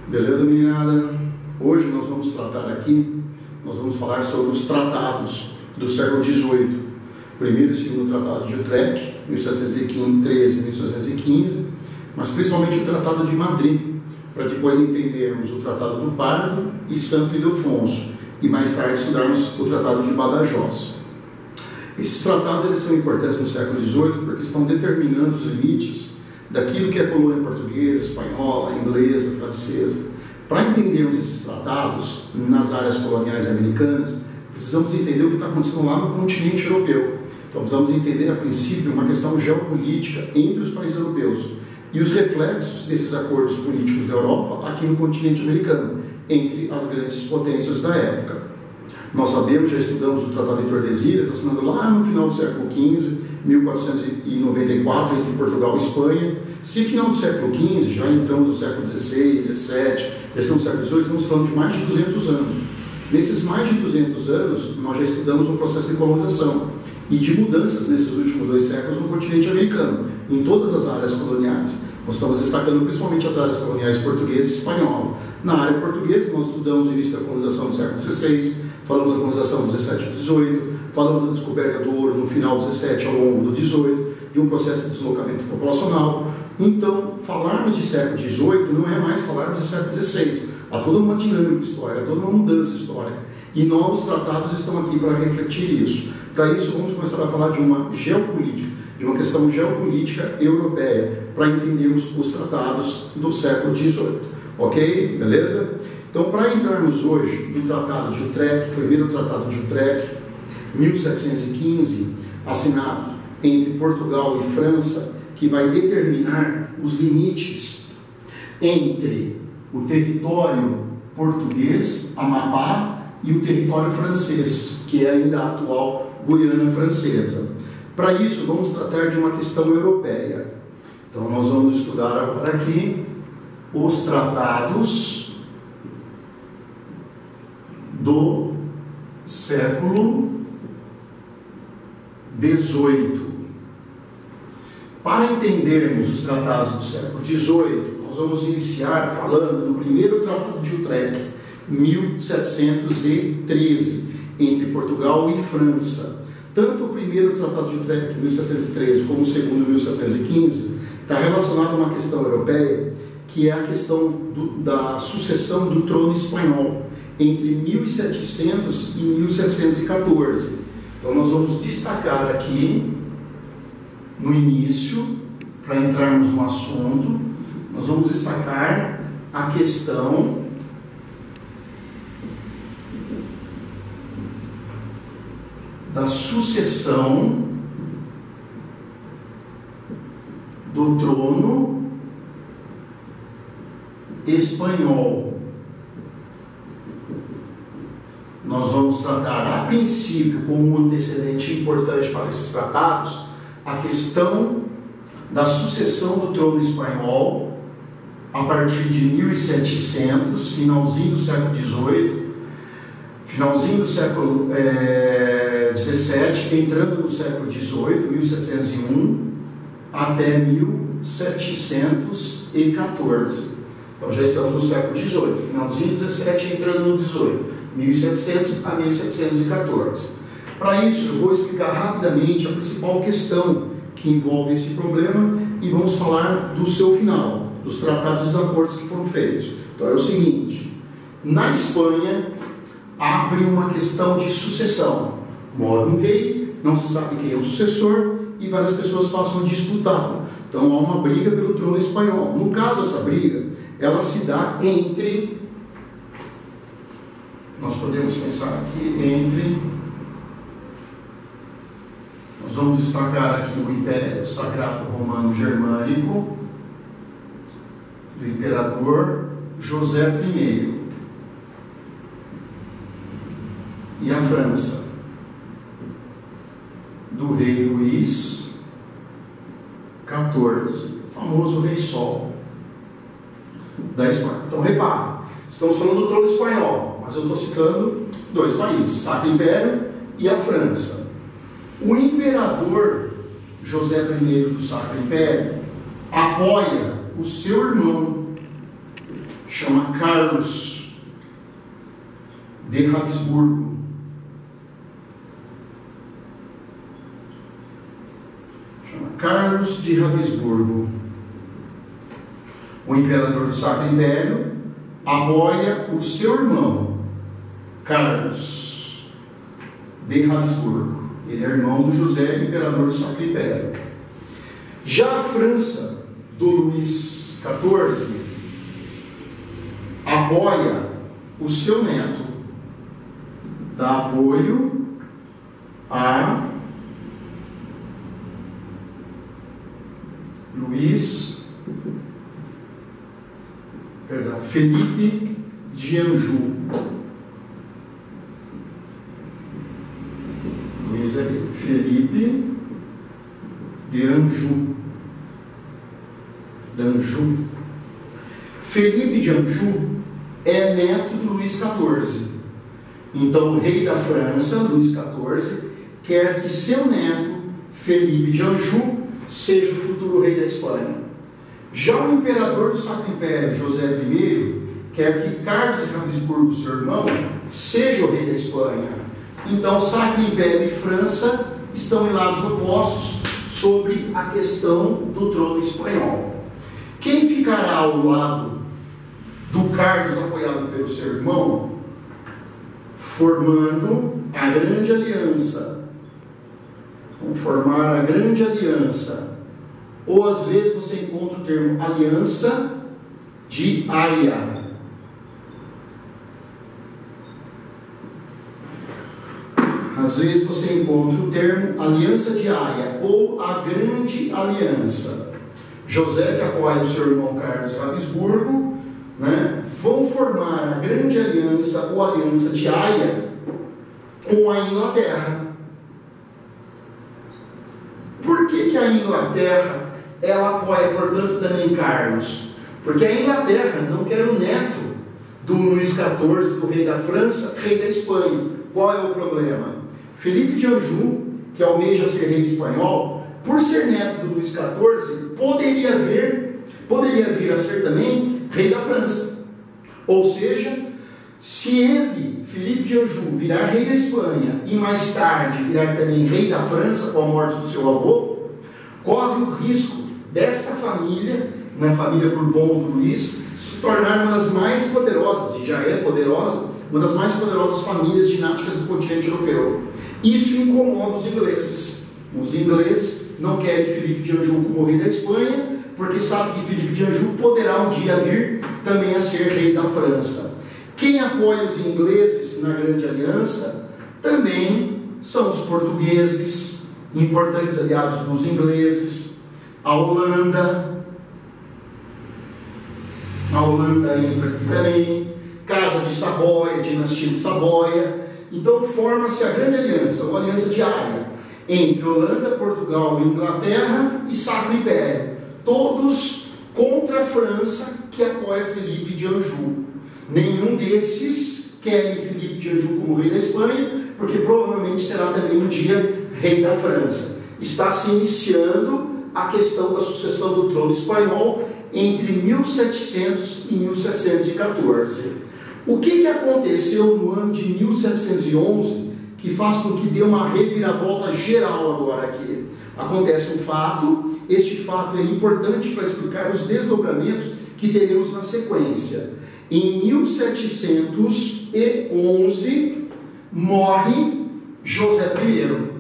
Beleza, meninada? Hoje nós vamos falar sobre os tratados do século XVIII. Primeiro e segundo tratado de Utrecht, 1713 e 1715, mas principalmente o Tratado de Madrid, para depois entendermos o Tratado do Pardo e Santo Ildefonso, e mais tarde estudarmos o Tratado de Badajoz. Esses tratados eles são importantes no século XVIII porque estão determinando os limites daquilo que é colônia portuguesa, espanhola, inglesa, francesa. Para entendermos esses tratados nas áreas coloniais americanas, precisamos entender o que está acontecendo lá no continente europeu. Então precisamos entender, a princípio, uma questão geopolítica entre os países europeus e os reflexos desses acordos políticos da Europa aqui no continente americano, entre as grandes potências da época. Nós sabemos, já estudamos o Tratado de Tordesilhas, assinado lá no final do século XV, 1494, entre Portugal e Espanha. Se final do século XV, já entramos no século XVI, XVII, versão do século XVIII, estamos falando de mais de 200 anos. Nesses mais de 200 anos, nós já estudamos o processo de colonização e de mudanças nesses últimos 2 séculos no continente americano, em todas as áreas coloniais. Nós estamos destacando principalmente as áreas coloniais portuguesa e espanhola. Na área portuguesa, nós estudamos o início da colonização do século XVI, falamos da colonização do 17 e 18, falamos da descoberta do ouro no final do 17 ao longo do 18, de um processo de deslocamento populacional. Então, falarmos de século XVIII não é mais falarmos de século XVI. Há toda uma dinâmica histórica, há toda uma mudança histórica. E novos tratados estão aqui para refletir isso. Para isso, vamos começar a falar de uma geopolítica, de uma questão geopolítica europeia, para entendermos os tratados do século XVIII. Ok? Beleza? Então, para entrarmos hoje no Tratado de Utrecht, primeiro Tratado de Utrecht, 1715, assinado entre Portugal e França, que vai determinar os limites entre o território português, Amapá, e o território francês, que é ainda a atual Guiana Francesa. Para isso, vamos tratar de uma questão europeia. Então, nós vamos estudar agora aqui os tratados do século XVIII. Para entendermos os tratados do século XVIII, nós vamos iniciar falando do primeiro Tratado de Utrecht, 1713, entre Portugal e França. Tanto o primeiro Tratado de Utrecht, 1713, como o segundo, 1715, está relacionado a uma questão europeia, que é a questão da sucessão do trono espanhol, entre 1700 e 1714. Então nós vamos destacar aqui, no início, para entrarmos no assunto, nós vamos destacar a questão da sucessão do trono espanhol. Nós vamos tratar, a princípio, como um antecedente importante para esses tratados, a questão da sucessão do trono espanhol a partir de 1700, finalzinho do século XVIII, finalzinho do século XVII, entrando no século XVIII, 1701, até 1714. Então já estamos no século XVIII, finalzinho do XVII, entrando no XVIII, 1700 a 1714. Para isso, eu vou explicar rapidamente a principal questão que envolve esse problema e vamos falar do seu final, dos tratados e dos acordos que foram feitos. Então é o seguinte: na Espanha abre uma questão de sucessão. Mora um rei, não se sabe quem é o sucessor e várias pessoas passam a disputá-lo. Então há uma briga pelo trono espanhol. No caso, essa briga, ela se dá entre, nós podemos pensar aqui nós vamos destacar aqui o Império Sagrado Romano Germânico, do imperador José I, e a França, do rei Luís XIV, famoso Rei Sol da Espanha. Então repare, estamos falando do trono espanhol, mas eu estou citando 2 países, Sacro Império e a França. O imperador José I do Sacro Império apoia o seu irmão chama Carlos de Habsburgo. Chama Carlos de Habsburgo. O imperador do Sacro Império apoia o seu irmão, Carlos de Habsburgo. Ele é irmão do José, imperador do Sacro Império. Já a França, do Luís XIV, apoia o seu neto, dá apoio a Felipe de Anjou. Felipe de Anjou. Felipe de Anjou é neto do Luís XIV. Então o rei da França, Luís XIV, quer que seu neto, Felipe de Anjou, seja o futuro rei da Espanha. Já o imperador do Sacro Império, José I, quer que Carlos de Habsburgo, seu irmão, seja o rei da Espanha. Então Sacro Império e França estão em lados opostos sobre a questão do trono espanhol. Quem ficará ao lado do Carlos apoiado pelo seu irmão, formando a Grande Aliança? Vamos formar a Grande Aliança. Ou às vezes você encontra o termo Aliança de Haia. Às vezes você encontra o termo Aliança de Haia ou a Grande Aliança. José, que apoia o seu irmão Carlos de Habsburgo, vão formar a Grande Aliança ou Aliança de Haia com a Inglaterra. Por que a Inglaterra ela apoia, portanto, também Carlos? Porque a Inglaterra não quer o neto do Luís XIV, do rei da França, rei da Espanha. Qual é o problema? Felipe de Anjou, que almeja ser rei espanhol, por ser neto do Luís XIV, poderia vir a ser também rei da França. Ou seja, se ele, Felipe de Anjou, virar rei da Espanha e mais tarde virar também rei da França com a morte do seu avô, corre o risco desta família, na família Bourbon do Luís, se tornar uma das mais poderosas, e já é poderosa, uma das mais poderosas famílias dinásticas do continente europeu. Isso incomoda os ingleses. Os ingleses não querem Felipe de Anjou como rei da Espanha, porque sabem que Felipe de Anjou poderá um dia vir também a ser rei da França. Quem apoia os ingleses na Grande Aliança também são os portugueses, importantes aliados dos ingleses, a Holanda entra aqui também, Casa de Saboia, dinastia de Saboia. Então forma-se a Grande Aliança, ou Aliança de Haia, entre Holanda, Portugal, Inglaterra e Sacro Império, todos contra a França, que apoia Felipe de Anjou. Nenhum desses querem Felipe de Anjou como rei da Espanha, porque provavelmente será também um dia rei da França. Está se iniciando a questão da sucessão do trono espanhol entre 1700 e 1714. O que aconteceu no ano de 1711 que faz com que dê uma reviravolta geral agora aqui? Acontece um fato, este fato é importante para explicar os desdobramentos que teremos na sequência. Em 1711 morre José I.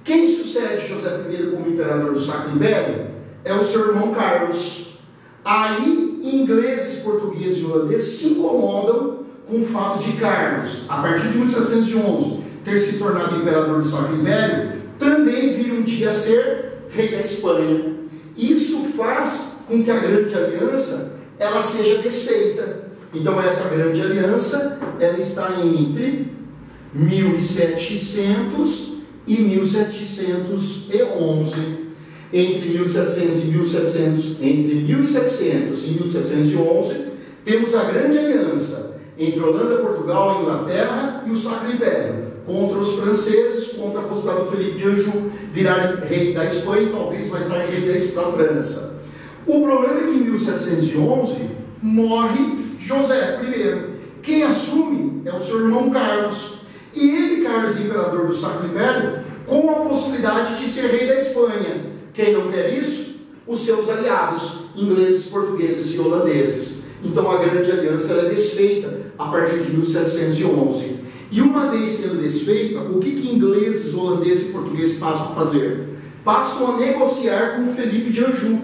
Quem sucede José I como imperador do Sacro Império é o seu irmão Carlos. Aí, ingleses, portugueses e holandeses se incomodam com o fato de Carlos, a partir de 1711, ter se tornado imperador do Sacro Império, também vir um dia ser rei da Espanha. Isso faz com que a Grande Aliança ela seja desfeita. Então essa Grande Aliança ela está entre 1700 e 1711. Entre 1700 e 1711 temos a Grande Aliança entre Holanda, Portugal, Inglaterra e o Sacro Império, contra os franceses, contra a possibilidade do Felipe de Anjou virar rei da Espanha e talvez mais tarde rei da França. O problema é que em 1711 morre José primeiro. Quem assume é o seu irmão Carlos. E ele, Carlos, imperador do Sacro Império, com a possibilidade de ser rei da Espanha. Quem não quer isso? Os seus aliados, ingleses, portugueses e holandeses. Então a grande aliança ela é desfeita a partir de 1711. E uma vez sendo desfeita, o que ingleses, holandeses e portugueses passam a fazer? Passam a negociar com Felipe de Anjou.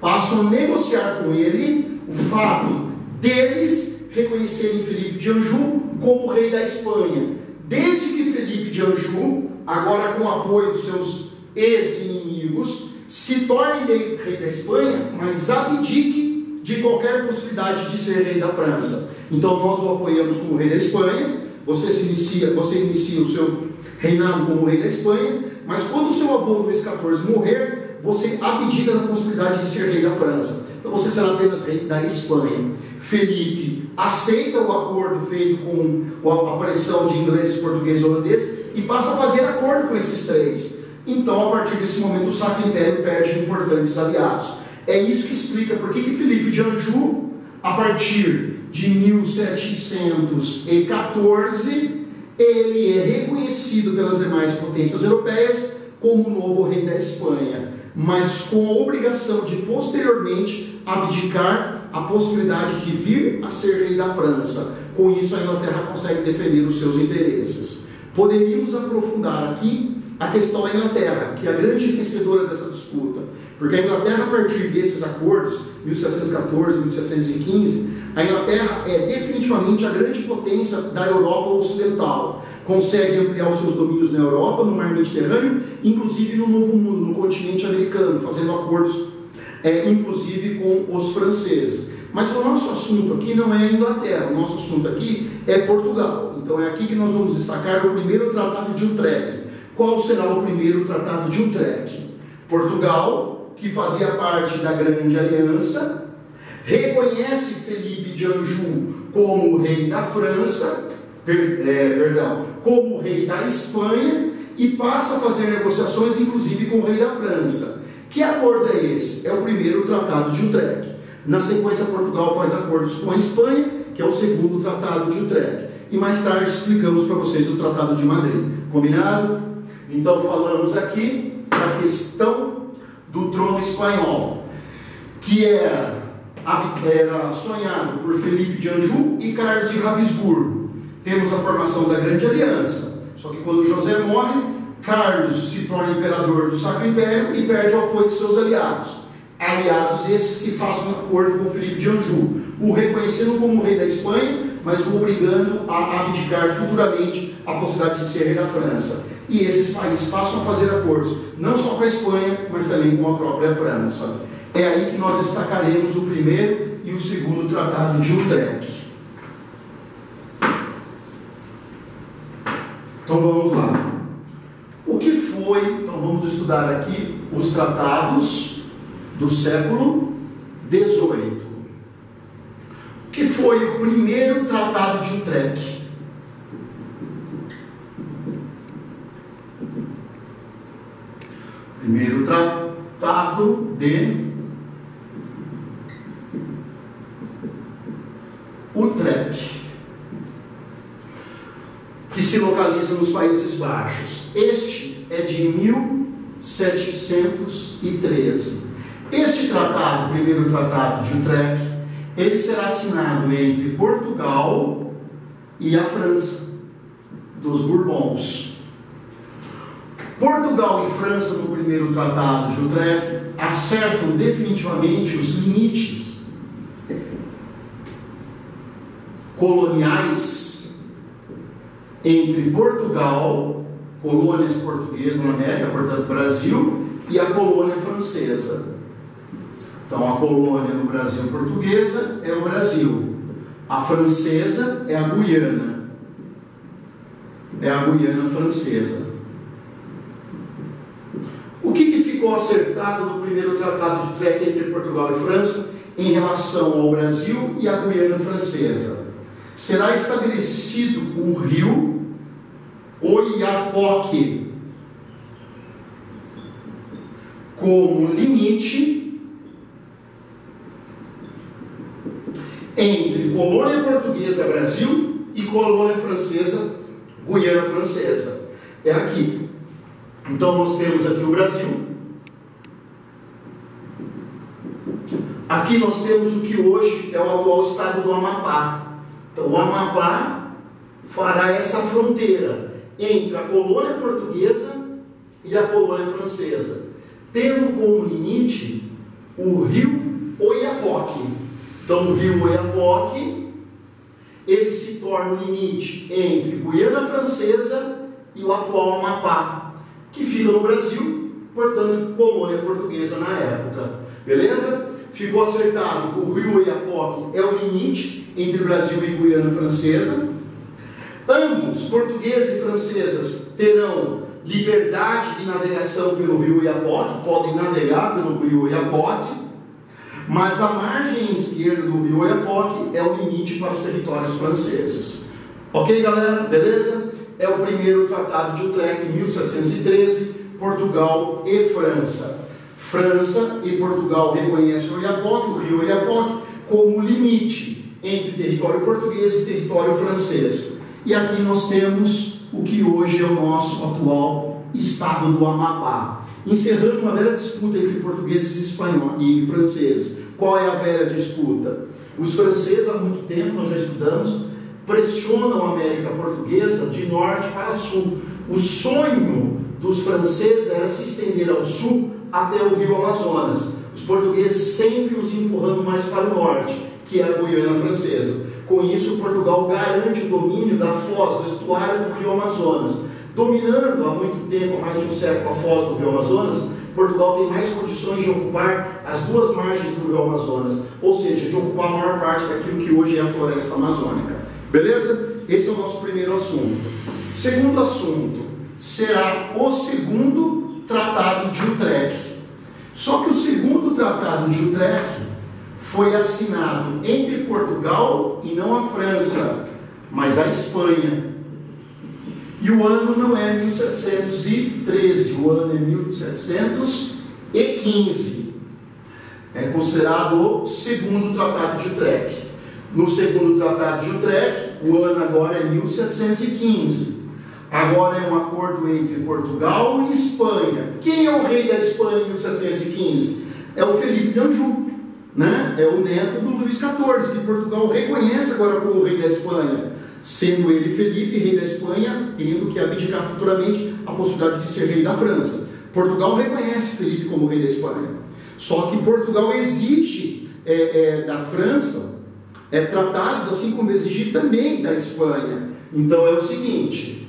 Passam a negociar com ele o fato deles reconhecerem Felipe de Anjou como rei da Espanha. Desde que Felipe de Anjou, agora com o apoio dos seus ex-inimigos, se torne rei da Espanha, mas abdique de qualquer possibilidade de ser rei da França. Então nós o apoiamos como rei da Espanha, você inicia o seu reinado como rei da Espanha, mas quando o seu avô Luís XIV morrer, você abdica da possibilidade de ser rei da França. Então você será apenas rei da Espanha. Felipe aceita o acordo feito com a pressão de ingleses, portugueses e holandeses e passa a fazer acordo com esses três. Então, a partir desse momento, o Sacro Império perde importantes aliados. É isso que explica por que Felipe de Anjou, a partir de 1714, ele é reconhecido pelas demais potências europeias como o novo rei da Espanha, mas com a obrigação de posteriormente abdicar a possibilidade de vir a ser rei da França. Com isso a Inglaterra consegue defender os seus interesses. Poderíamos aprofundar aqui a questão da Inglaterra, que é a grande vencedora dessa disputa, porque a Inglaterra, a partir desses acordos, 1714, 1715, a Inglaterra é definitivamente a grande potência da Europa Ocidental. Consegue ampliar os seus domínios na Europa, no mar Mediterrâneo, inclusive no Novo Mundo, no continente americano, fazendo acordos, inclusive com os franceses. Mas o nosso assunto aqui não é a Inglaterra, o nosso assunto aqui é Portugal. Então é aqui que nós vamos destacar o primeiro Tratado de Utrecht. Qual será o primeiro Tratado de Utrecht? Portugal, que fazia parte da Grande Aliança, reconhece Felipe de Anjou como rei da França, como rei da Espanha, e passa a fazer negociações, inclusive, com o rei da França. Que acordo é esse? É o primeiro Tratado de Utrecht. Na sequência, Portugal faz acordos com a Espanha, que é o segundo Tratado de Utrecht. E mais tarde explicamos para vocês o Tratado de Madrid. Combinado? Então falamos aqui da questão do trono espanhol, que era sonhado por Felipe de Anjou e Carlos de Habsburgo. Temos a formação da Grande Aliança, só que quando José morre, Carlos se torna imperador do Sacro Império e perde o apoio de seus aliados. Aliados esses que fazem um acordo com Felipe de Anjou, o reconhecendo como rei da Espanha, mas o obrigando a abdicar futuramente a possibilidade de ser rei da França. E esses países passam a fazer acordos, não só com a Espanha, mas também com a própria França. É aí que nós destacaremos o primeiro e o segundo Tratado de Utrecht. Então vamos lá. O que foi? Então vamos estudar aqui os tratados do século XVIII. O que foi o primeiro Tratado de Utrecht? Primeiro Tratado de Utrecht, que se localiza nos Países Baixos. Este é de 1713. Este tratado, o primeiro Tratado de Utrecht, ele será assinado entre Portugal e a França, dos Bourbons. Portugal e França, no primeiro Tratado de Utrecht, acertam definitivamente os limites coloniais entre Portugal, colônias portuguesas na América, portanto Brasil, e a colônia francesa. Então a colônia no Brasil portuguesa é o Brasil, a francesa é a Guiana, francesa. O que ficou acertado no primeiro Tratado de Utrecht entre Portugal e França em relação ao Brasil e à Guiana francesa? Será estabelecido o rio Oiapoque como limite entre colônia portuguesa Brasil e colônia francesa Guiana Francesa. É aqui. Então nós temos aqui o Brasil. Aqui nós temos o que hoje é o atual estado do Amapá. Então o Amapá fará essa fronteira entre a colônia portuguesa e a colônia francesa, tendo como limite o rio Oiapoque. Então o rio Oiapoque, ele se torna o limite entre Guiana Francesa e o atual Amapá, que fica no Brasil, portanto, colônia portuguesa na época. Beleza? Ficou acertado que o rio Oiapoque é o limite entre Brasil e Guiana Francesa. Ambos, portugueses e francesas, terão liberdade de navegação pelo rio Oiapoque, podem navegar pelo rio Oiapoque, mas a margem esquerda do rio Oiapoque é o limite para os territórios franceses. Ok, galera? Beleza? É o primeiro Tratado de Utrecht, 1713, Portugal e França. França e Portugal reconhecem o Oiapoque, o rio Oiapoque, como limite entre território português e território francês. E aqui nós temos o que hoje é o nosso atual estado do Amapá. Encerrando uma velha disputa entre portugueses e franceses. Qual é a velha disputa? Os franceses, há muito tempo, nós já estudamos, pressionam a América Portuguesa de norte para sul. O sonho dos franceses era se estender ao sul até o rio Amazonas. Os portugueses sempre os empurrando mais para o norte, que é a Guiana Francesa. Com isso, Portugal garante o domínio da foz, do estuário do rio Amazonas. Dominando há muito tempo, há mais de um século, a foz do rio Amazonas, Portugal tem mais condições de ocupar as duas margens do rio Amazonas, ou seja, de ocupar a maior parte daquilo que hoje é a floresta amazônica. Beleza? Esse é o nosso primeiro assunto. Segundo assunto será o segundo Tratado de Utrecht. Só que o segundo Tratado de Utrecht foi assinado entre Portugal e não a França, mas a Espanha. E o ano não é 1713, o ano é 1715. É considerado o segundo Tratado de Utrecht. No segundo Tratado de Utrecht, o ano agora é 1715. Agora é um acordo entre Portugal e Espanha. Quem é o rei da Espanha em 1715? É o Felipe de Anjou, né? É o neto do Luís XIV, que Portugal reconhece agora como rei da Espanha, sendo ele, Felipe, rei da Espanha, tendo que abdicar futuramente a possibilidade de ser rei da França. Portugal reconhece Felipe como rei da Espanha. Só que Portugal exige da França tratados, assim como exige também da Espanha. Então é o seguinte: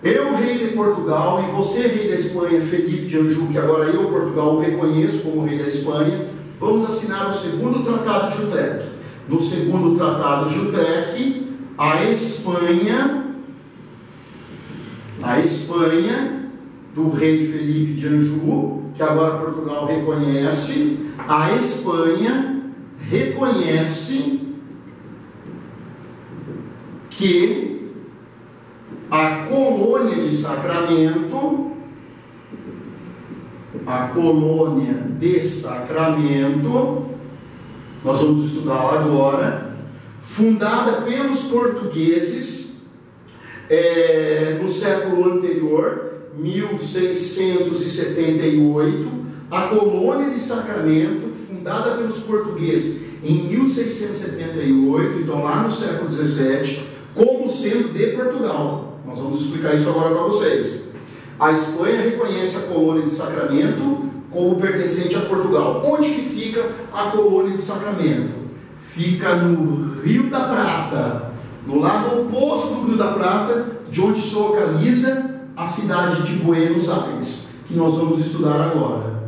eu, rei de Portugal, e você, rei da Espanha, Felipe de Anjou, que agora eu, Portugal, o reconheço como rei da Espanha, vamos assinar o segundo Tratado de Utrecht. No segundo Tratado de Utrecht, a Espanha do rei Felipe de Anjou, que agora Portugal reconhece, a Espanha reconhece que a colônia de Sacramento, nós vamos estudá-la agora, fundada pelos portugueses no século anterior, 1678, a colônia de Sacramento, fundada pelos portugueses em 1678, então lá no século XVII, como sendo de Portugal. Nós vamos explicar isso agora para vocês. A Espanha reconhece a colônia de Sacramento como pertencente a Portugal. Onde que fica a colônia de Sacramento? Fica no Rio da Prata, no lado oposto do Rio da Prata, de onde se localiza a cidade de Buenos Aires, que nós vamos estudar agora.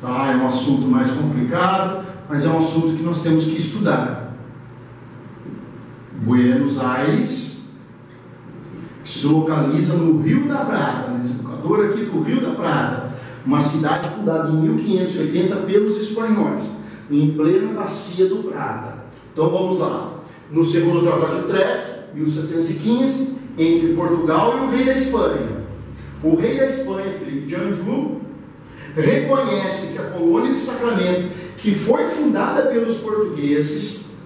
Tá? É um assunto mais complicado, mas é um assunto que nós temos que estudar. Buenos Aires, que se localiza no Rio da Prata, nesse educador aqui do Rio da Prata, uma cidade fundada em 1580 pelos espanhóis, em plena bacia do Prata. Então vamos lá. No segundo Tratado de Utrecht, 1715, entre Portugal e o rei da Espanha. O rei da Espanha, Felipe de Anjou, reconhece que a colônia de Sacramento que foi fundada pelos portugueses,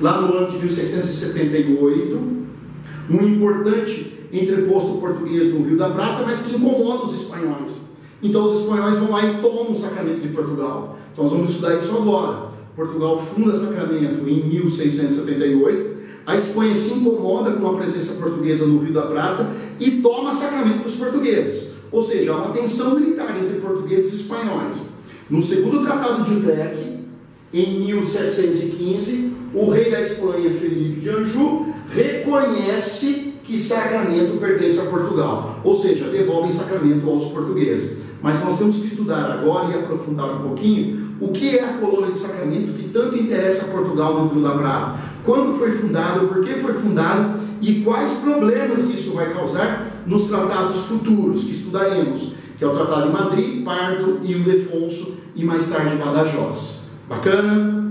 lá no ano de 1678, um importante entreposto português no Rio da Prata, mas que incomoda os espanhóis. Então os espanhóis vão lá e tomam o Sacramento de Portugal. Então nós vamos estudar isso agora. Portugal funda Sacramento em 1678, a Espanha se incomoda com a presença portuguesa no Rio da Prata e toma Sacramento dos portugueses. Ou seja, há uma tensão militar entre portugueses e espanhóis. No segundo Tratado de Utrecht, em 1715, o rei da Espanha, Felipe de Anjou, reconhece que Sacramento pertence a Portugal, ou seja, devolve Sacramento aos portugueses. Mas nós temos que estudar agora e aprofundar um pouquinho o que é a colônia de Sacramento que tanto interessa a Portugal no Rio da Prata. Quando foi fundado, por que foi fundado e quais problemas isso vai causar nos tratados futuros que estudaremos, que é o Tratado de Madrid, Pardo e Ildefonso e mais tarde Badajoz. Bacana?